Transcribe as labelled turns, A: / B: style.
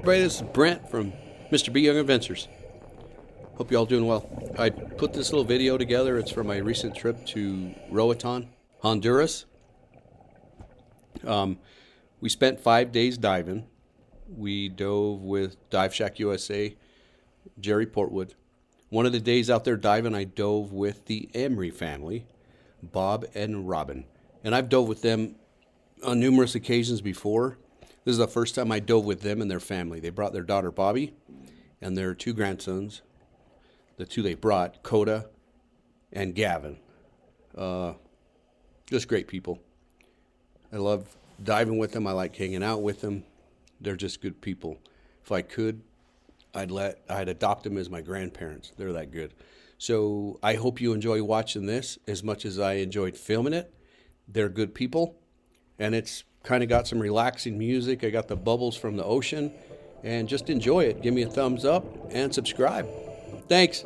A: everybody, this is Brent from Mr. B Young Adventures. Hope you all doing well. I put this little video together. It's from my recent trip to Roatan, Honduras. We spent 5 days diving. We dove with Dive Shack USA, Jerry Portwood. One of the days out there diving, I dove with the Emery family, Bob and Robin. And I've dove with them on numerous occasions before. This is the first time I dove with them and their family. They brought their daughter Bobby and their 2 grandsons. The 2 they brought, Coda and Gavin. Just great people. I love diving with them. I like hanging out with them. They're just good people. If I could, I'd adopt them as my grandparents. They're that good. So I hope you enjoy watching this as much as I enjoyed filming it. They're good people, and it's kind of got some relaxing music. I got the bubbles from the ocean, and just enjoy it. Give me a thumbs up and subscribe. Thanks.